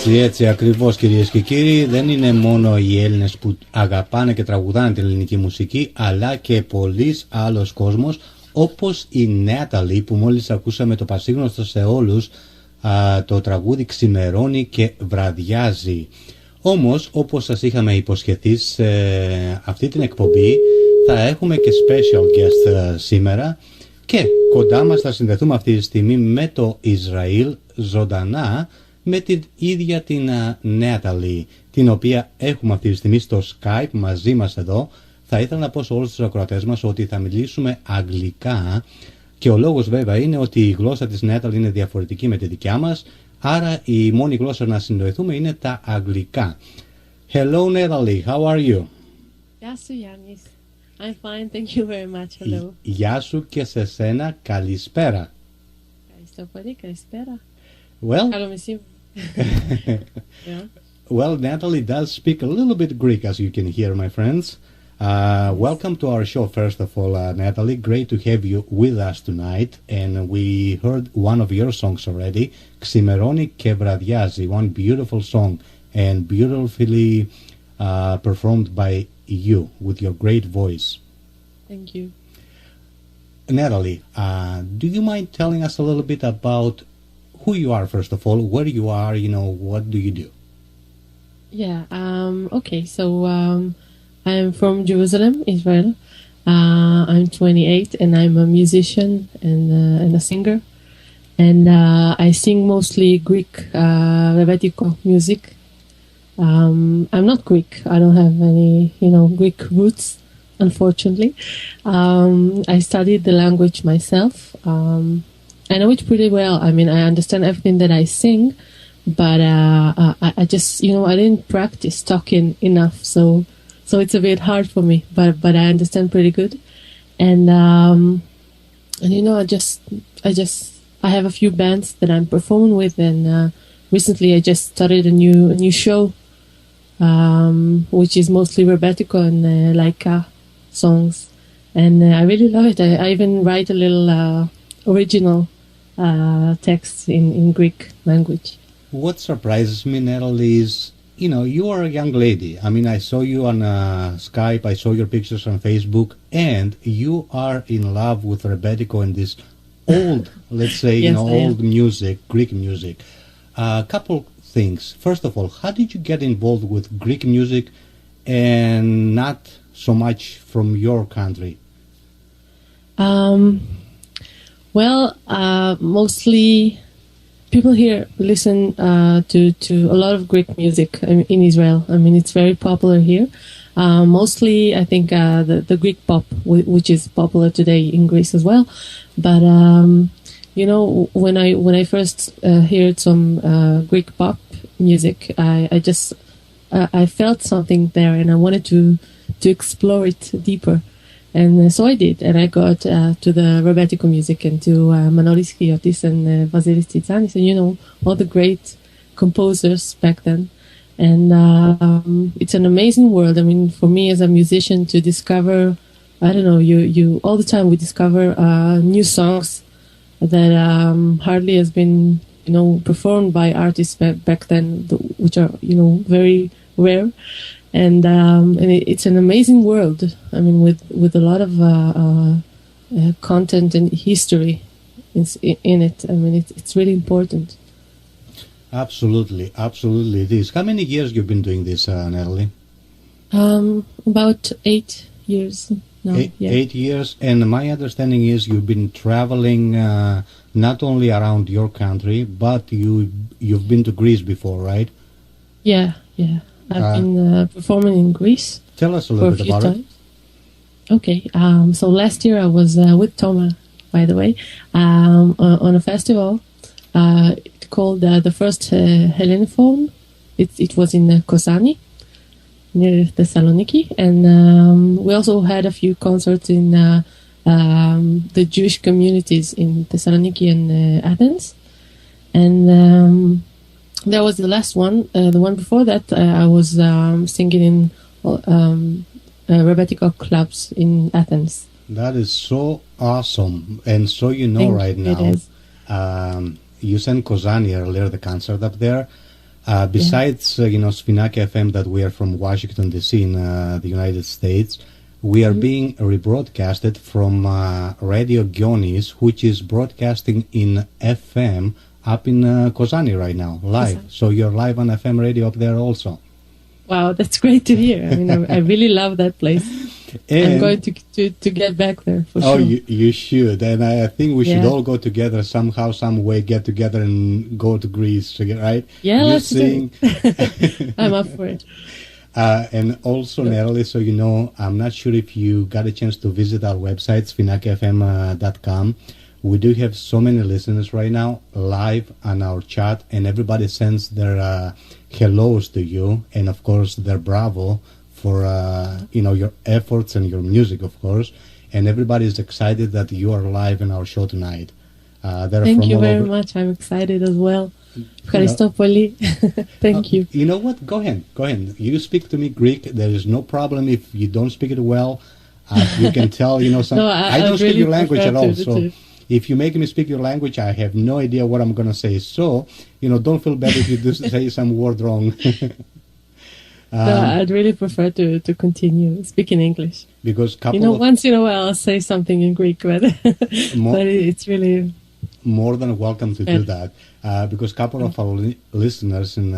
Έτσι ακριβώς, κυρίες και κύριοι, δεν είναι μόνο οι Έλληνες που αγαπάνε και τραγουδάνε την ελληνική μουσική, αλλά και πολλής άλλος κόσμος, όπως η Nataly που μόλις ακούσαμε το πασίγνωστο σε όλους, το τραγούδι «Ξημερώνει και βραδιάζει». Όμως, όπως σας είχαμε υποσχεθεί σε αυτή την εκπομπή, θα έχουμε και special guest σήμερα και κοντά μας θα συνδεθούμε αυτή τη στιγμή με το Ισραήλ ζωντανά, με την ίδια την Nataly, την οποία έχουμε αυτή τη στιγμή στο Skype μαζί μας εδώ. Θα ήθελα να πω σε όλους τους ακροατές μας ότι θα μιλήσουμε αγγλικά και ο λόγος βέβαια είναι ότι η γλώσσα της Nataly είναι διαφορετική με τη δικιά μας, άρα η μόνη γλώσσα να συνεννοηθούμε είναι τα αγγλικά. Hello Nataly, how are you? Γεια σου Γιάννης. I'm fine, thank you very much. Hello. Γεια σου και σε σένα, καλησπέρα. Ευχαριστώ πολύ, καλησπέρα. Well, Καλό μεσήμερι. Yeah. Well, Nataly does speak a little bit Greek, as you can hear, my friends. Welcome to our show, first of all, Nataly. Great to have you with us tonight. And we heard one of your songs already, Ximeroni ke Vradiazi, one beautiful song and beautifully performed by you with your great voice. Thank you. Nataly, do you mind telling us a little bit about who you are, first of all, where you are, what do you do? Yeah, okay, so I'm from Jerusalem, Israel. I'm 28 and I'm a musician and a singer. And I sing mostly Greek, Rebetiko music. I'm not Greek. I don't have any, Greek roots, unfortunately. I studied the language myself. I know it pretty well. I mean, I understand everything that I sing, but I just, I didn't practice talking enough, so it's a bit hard for me. But I understand pretty good, and I have a few bands that I'm performing with, and recently I just started a new show, which is mostly Rebetiko and Laika songs, and I really love it. I even write a little original texts in Greek language. What surprises me, Nataly, is, you are a young lady. I mean, I saw you on Skype, I saw your pictures on Facebook, and you are in love with Rebetiko and this old, let's say, Yes, old music, Greek music. A couple things. First of all, how did you get involved with Greek music and not so much from your country? Well, mostly people here listen to a lot of Greek music in Israel. I mean, it's very popular here. Mostly, I think, the Greek pop, which is popular today in Greece as well. But, when I first heard some Greek pop music, I felt something there and I wanted to explore it deeper. And so I did, and I got to the Rebetiko music and to Manolis Chiotis and Vasilis Titsanis and all the great composers back then. And it's an amazing world. I mean, for me as a musician to discover, I don't know, you all the time we discover new songs that hardly has been performed by artists back then, which are very rare. And it's an amazing world. I mean, with a lot of content and history in it. I mean, it's really important. Absolutely it is. How many years you've been doing this, Nataly? About 8 years now. 8 years, and my understanding is you've been traveling not only around your country, but you've been to Greece before, right? Yeah. I've been performing in Greece. Tell us a little bit about it. Okay, so last year I was with Toma, by the way, on a festival called the First Helleniphone. It was in Kosani, near Thessaloniki, and we also had a few concerts in the Jewish communities in Thessaloniki and Athens. And that was the last one. The one before that, I was singing in rabbinical clubs in Athens. That is so awesome. And so you know right now, you sent Kozani earlier, the concert up there. Besides, Sfinaki FM, that we are from Washington, D.C. in the United States, we are being rebroadcasted from Radio Yiainis, which is broadcasting in FM up in Kozani right now, live. So you're live on FM radio up there also. Wow, that's great to hear. I mean, I really love that place. And I'm going to get back there for sure. Oh, you should. And I think we should all go together somehow, some way, get together and go to Greece, right? Yeah, let's do it. I'm up for it. And also, Nataly, so you know, I'm not sure if you got a chance to visit our website, sfinakifm.com. We do have so many listeners right now, live on our chat, and everybody sends their hellos to you, and of course, their bravo for your efforts and your music, of course. And everybody is excited that you are live in our show tonight. Thank you very much. I'm excited as well. Thank you. You know what? Go ahead. You speak to me Greek. There is no problem if you don't speak it well. You can tell, some. No, I don't speak really your language at all. So if you make me speak your language, I have no idea what I'm going to say. So, don't feel bad if you do say some word wrong. No, I'd really prefer to continue speaking English. Because once in a while I'll say something in Greek, but it's really more than welcome to do that. Because a couple of our listeners in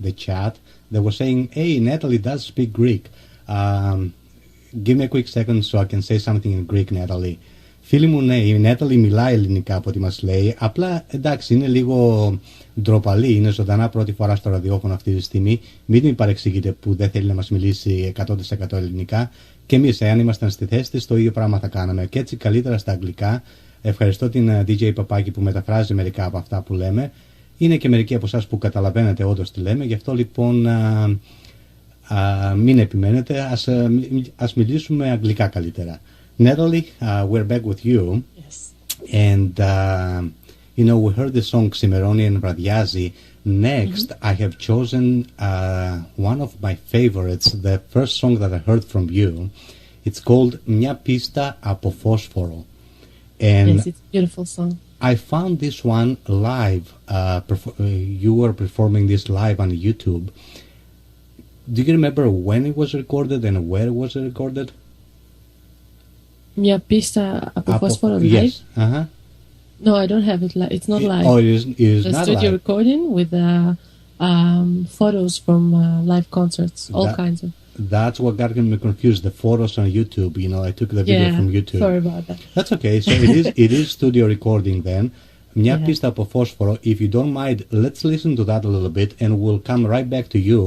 the chat, they were saying, "Hey, Nataly does speak Greek." Give me a quick second so I can say something in Greek, Nataly. Φίλοι μου, ναι, η Nataly μιλάει ελληνικά από ό,τι μας λέει. Απλά, εντάξει, είναι λίγο ντροπαλή, είναι ζωντανά πρώτη φορά στο ραδιόφωνο αυτή τη στιγμή. Μην την παρεξηγείτε που δεν θέλει να μας μιλήσει 100% ελληνικά. Και εμείς, εάν ήμασταν στη θέση της, το ίδιο πράγμα θα κάναμε. Και έτσι καλύτερα στα αγγλικά. Ευχαριστώ την DJ Παπάκη που μεταφράζει μερικά από αυτά που λέμε. Είναι και μερικοί από εσάς που καταλαβαίνετε όντως τι λέμε. Γι' αυτό λοιπόν μην επιμένετε, ας μιλήσουμε αγγλικά καλύτερα. Nataly, we're back with you. Yes. And, we heard the song Ximeroni and Vradiazi. Next, I have chosen one of my favorites, the first song that I heard from you. It's called Μια πίστα από φόσφορο. And yes, it's a beautiful song. I found this one live. You were performing this live on YouTube. Do you remember when it was recorded and where it was recorded? Μια πίστα από φόσφορο live? Yes. No, I don't have it live. It's not live. Oh, it is the not studio live. recording with photos from live concerts, all kinds of. That's what got me confused. The photos on YouTube. I took the video from YouTube. Sorry about that. That's okay. So it is studio recording then. Μια πίστα από φόσφορο. If you don't mind, let's listen to that a little bit, and we'll come right back to you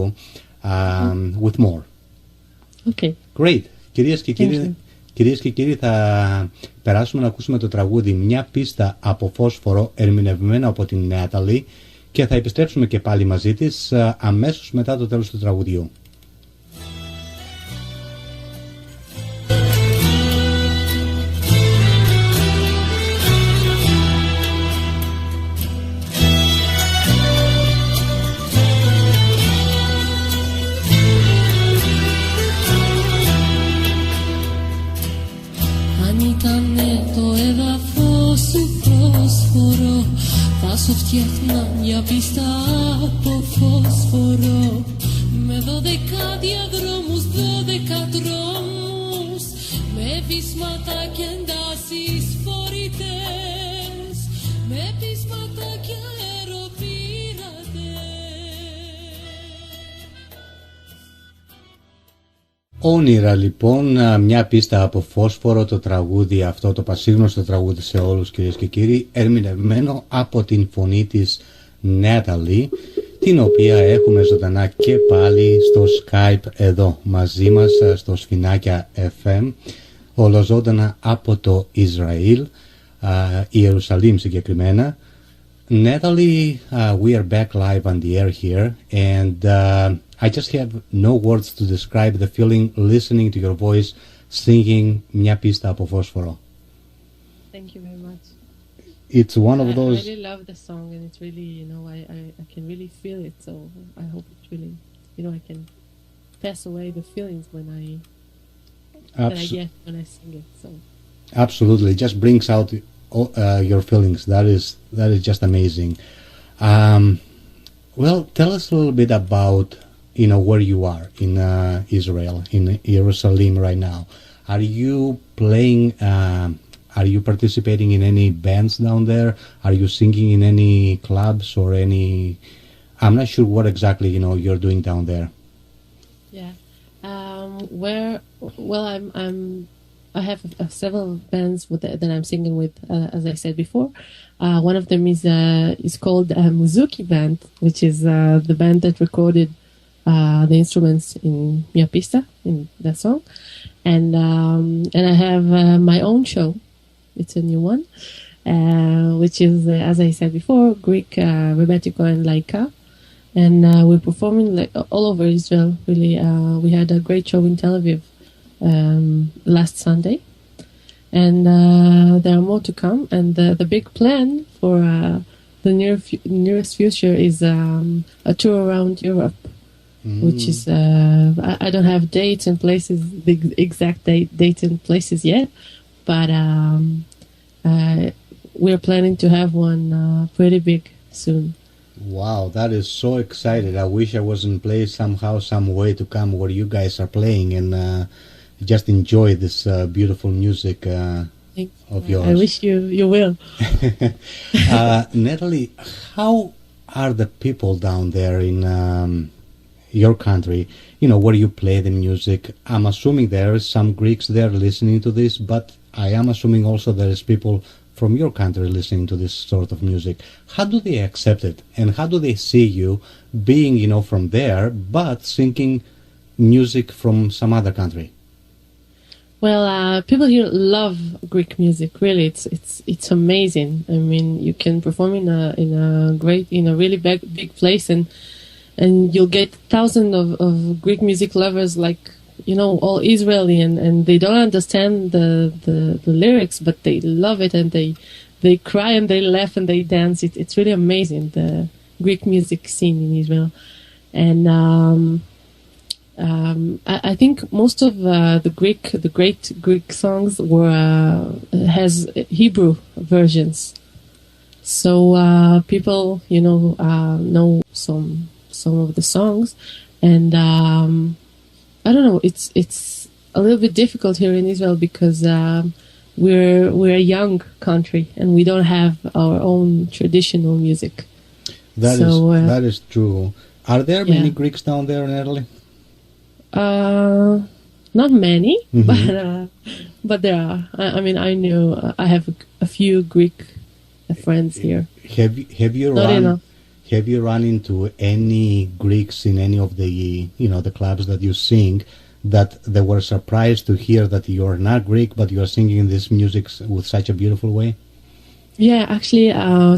with more. Okay. Great. Κυρίες και κύριοι, θα περάσουμε να ακούσουμε το τραγούδι «Μια πίστα από φόσφορο» ερμηνευμένο από την Nataly και θα επιστρέψουμε και πάλι μαζί της αμέσως μετά το τέλος του τραγουδιού. Θα σου φτιάχνα μια πίστα από φόσφορο με 12 διαδρόμους, 12 δρόμους, με βυσματα και εντάσεις φορητές, με βυσματα και αεροπειρατές. Όνειρα λοιπόν, μια πίστα από φόσφορο, το τραγούδι αυτό, το πασίγνωστο τραγούδι σε όλους κυρίες και κύριοι, ερμηνευμένο από την φωνή της Nataly, την οποία έχουμε ζωντανά και πάλι στο Skype εδώ μαζί μας στο Σφινάκια FM, ολοζώντανα από το Ισραήλ, Ιερουσαλήμ συγκεκριμένα. Nataly, we are back live on the air here, and I just have no words to describe the feeling listening to your voice singing Μια πίστα από φόσφορο. Thank you very much. it's one of I those. really love the song, and it's really, I can really feel it. So I hope it really, I can pass away the feelings that I get when I sing it. So Absolutely, it just brings out your feelings. That is just amazing. Um, well, tell us a little bit about where you are in Israel, in Jerusalem right now. Are you playing? Are you participating in any bands down there? Are you singing in any clubs or any? I'm not sure what exactly you're doing down there. yeah, where well I have several bands that I'm singing with, as I said before. One of them is called Muzuki Band, which is the band that recorded the instruments in Mia Pista, in that song, and I have my own show. It's a new one, which is, as I said before, Greek, Rebetiko, and Laika. And we're performing all over Israel, really. We had a great show in Tel Aviv last Sunday. And there are more to come. And the big plan for the nearest future is a tour around Europe, which is, I don't have dates and places, the exact dates and places yet, but we're planning to have one pretty big soon. Wow, that is so excited. I wish I was in place somehow, some way to come where you guys are playing and just enjoy this beautiful music of yours. I wish you will. Nataly, how are the people down there in your country, where you play the music? I'm assuming there is some Greeks there listening to this, but I am assuming also there is people from your country listening to this sort of music. How do they accept it, and how do they see you being, from there, but singing music from some other country? Well, people here love Greek music. Really, it's amazing. I mean, you can perform in a really big place, and you'll get thousands of Greek music lovers, like all Israeli, and they don't understand the lyrics, but they love it, and they cry and they laugh and they dance. It's really amazing, the Greek music scene in Israel, and I think most of the great Greek songs has Hebrew versions, so people know some of the songs, and I don't know. It's a little bit difficult here in Israel because we're a young country and we don't have our own traditional music. That is true. Are there many Greeks down there, Nataly? Not many, but there are. I mean, I have a few Greek friends here. Have you not enough. Have you run into any Greeks in any of the the clubs that you sing that they were surprised to hear that you're not Greek but you're singing this music with such a beautiful way? Yeah, actually,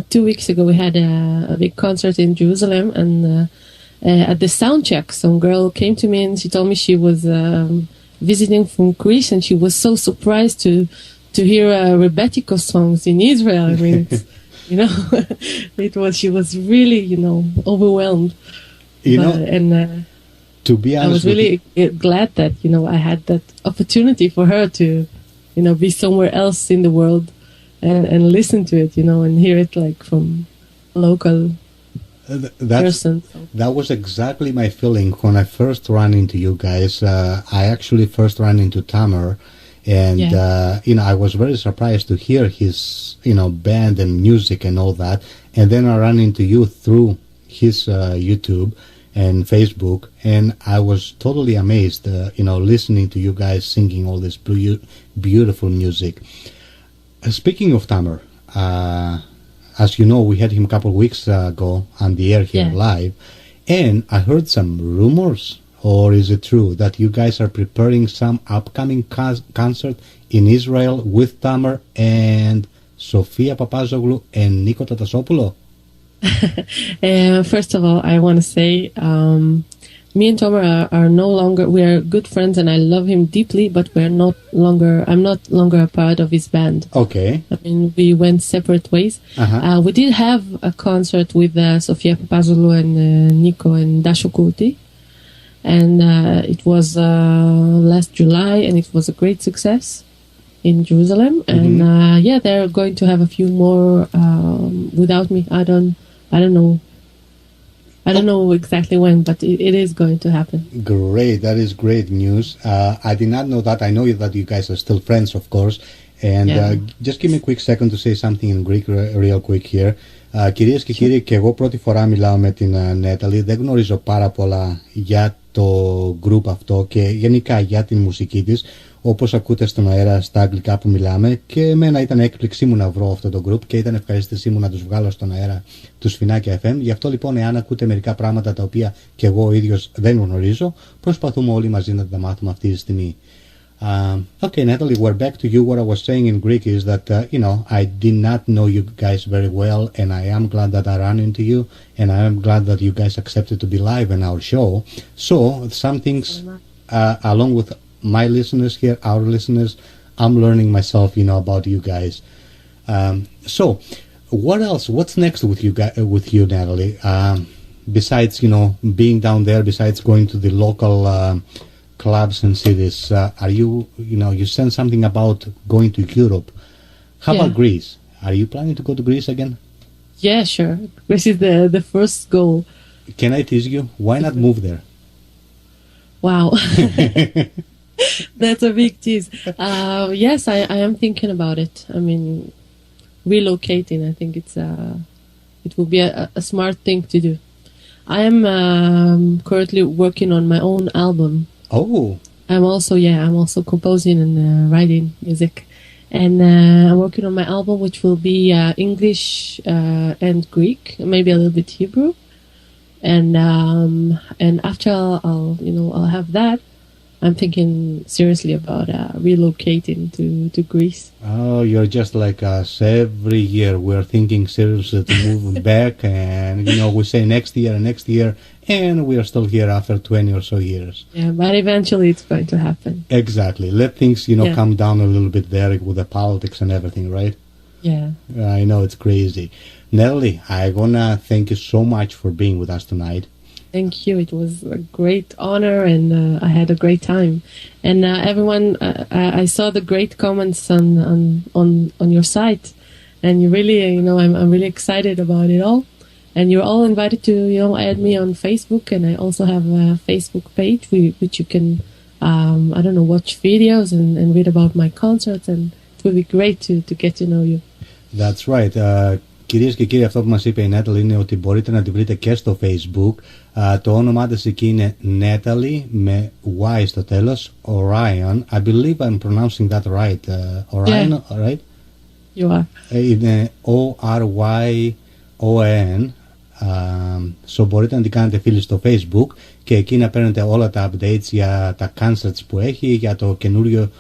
2 weeks ago we had a big concert in Jerusalem, and at the sound check, some girl came to me and she told me she was visiting from Greece, and she was so surprised to hear Rebetiko songs in Israel. I mean, she was really, overwhelmed. To be honest, I was really glad that, I had that opportunity for her to, be somewhere else in the world and listen to it, and hear it like from a local person. That was exactly my feeling when I first ran into you guys. I actually first ran into Tamer. And, I was very surprised to hear his, band and music and all that. And then I ran into you through his YouTube and Facebook. And I was totally amazed, listening to you guys singing all this beautiful music. Speaking of Tamer, as you know, we had him a couple of weeks ago on the air here live. And I heard some rumors. Or is it true that you guys are preparing some upcoming concert in Israel with Tamer and Sofia Papazoglou and Nico Tatasopoulos? First of all, I want to say me and Tomer are no longer, we are good friends and I love him deeply, but I'm not longer a part of his band. Okay. I mean, we went separate ways. We did have a concert with Sofia Papazoglou and Nico and Dasho Kurti. And it was last July, and it was a great success in Jerusalem. And they're going to have a few more without me. I don't know. I don't know exactly when, but it is going to happen. Great, that is great news. I did not know that. I know that you guys are still friends, of course. And just give me a quick second to say something in Greek real quick here. Κυρίες και κύριοι, και εγώ πρώτη φορά μιλάω με την Nataly. Δεν γνωρίζω πάρα πολλά για το group αυτό και γενικά για την μουσική της, όπως ακούτε στον αέρα στα αγγλικά που μιλάμε, και εμένα ήταν έκπληξή μου να βρω αυτό το group και ήταν ευχαριστήσή μου να τους βγάλω στον αέρα του Σφινάκια FM. Γι' αυτό λοιπόν, εάν ακούτε μερικά πράγματα τα οποία και εγώ ο ίδιος δεν γνωρίζω, προσπαθούμε όλοι μαζί να τα μάθουμε αυτή τη στιγμή. Okay, Nataly, we're back to you. What I was saying in Greek is that, I did not know you guys very well, and I am glad that I ran into you, and I am glad that you guys accepted to be live in our show. So, some things, along with my listeners here, our listeners, I'm learning myself, about you guys. So, what else? What's next with you, Nataly? Besides, being down there, besides going to the local clubs and cities, are you said something about going to Europe. How about Greece? Are you planning to go to Greece again? Yeah, sure. Greece is the first goal. Can I tease you? Why not move there? Wow. That's a big tease. Yes, I am thinking about it. I mean, relocating, I think it will be a smart thing to do. I am currently working on my own album. Oh. I'm also composing and writing music. And I'm working on my album, which will be English and Greek, maybe a little bit Hebrew. And after I'll have that, I'm thinking seriously about relocating to Greece. Oh, you're just like us. Every year we're thinking seriously to move back, and we say next year, and we are still here after 20 or so years. Yeah, but eventually it's going to happen. Exactly. Let things, calm down a little bit there with the politics and everything, right? Yeah. I know, it's crazy. Nataly, I wanna thank you so much for being with us tonight. Thank you. It was a great honor, and I had a great time. And everyone, I saw the great comments on your site, and you really, I'm really excited about it all. And you're all invited to, add me on Facebook, and I also have a Facebook page which you can, watch videos and read about my concerts, and it will be great to get to know you. That's right. Κυρίες και κύριοι, αυτό που μας είπε η Nataly είναι ότι μπορείτε να τη βρείτε και στο Facebook. Το όνομά της εκεί είναι Nataly με Y στο τέλος, Oryon. I believe I'm pronouncing that right. Oryon, right? You are. Είναι O-R-Y-O-N. So μπορείτε να την κάνετε φίλοι στο Facebook και εκεί να παίρνετε όλα τα updates για τα concerts που έχει, για το καινούριο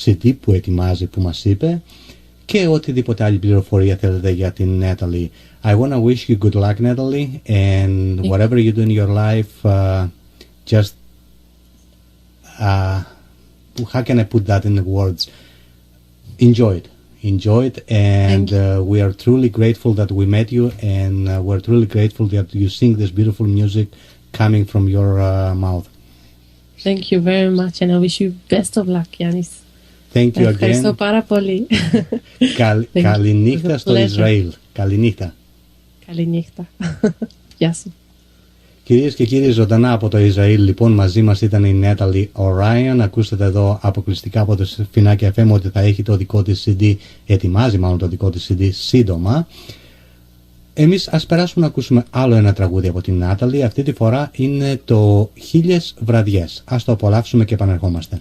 CD που ετοιμάζει που μας είπε, και οτιδήποτε άλλη πληροφορία θέλετε για την Nataly. I want to wish you good luck, Nataly, and whatever you do in your life, just how can I put that in the words? Enjoy it, and we are truly grateful that we met you, and we're truly grateful that you sing this beautiful music coming from your mouth. Thank you very much, and I wish you best of luck, Yiannis. Thank you again. Ευχαριστώ πάρα πολύ. Καληνύχτα στο Ισραήλ. Καληνύχτα. Καληνύχτα. Γεια σου. Κυρίες και κύριοι, ζωντανά από το Ισραήλ, λοιπόν, μαζί μας ήταν η Nataly Oryon. Ακούσατε εδώ αποκλειστικά από το Σφινάκια FM ότι θα έχει το δικό της CD, ετοιμάζει μάλλον το δικό της CD σύντομα. Εμείς ας περάσουμε να ακούσουμε άλλο ένα τραγούδι από την Nataly. Αυτή τη φορά είναι το 1000 βραδιές. Ας το απολαύσουμε και επανερχόμαστε.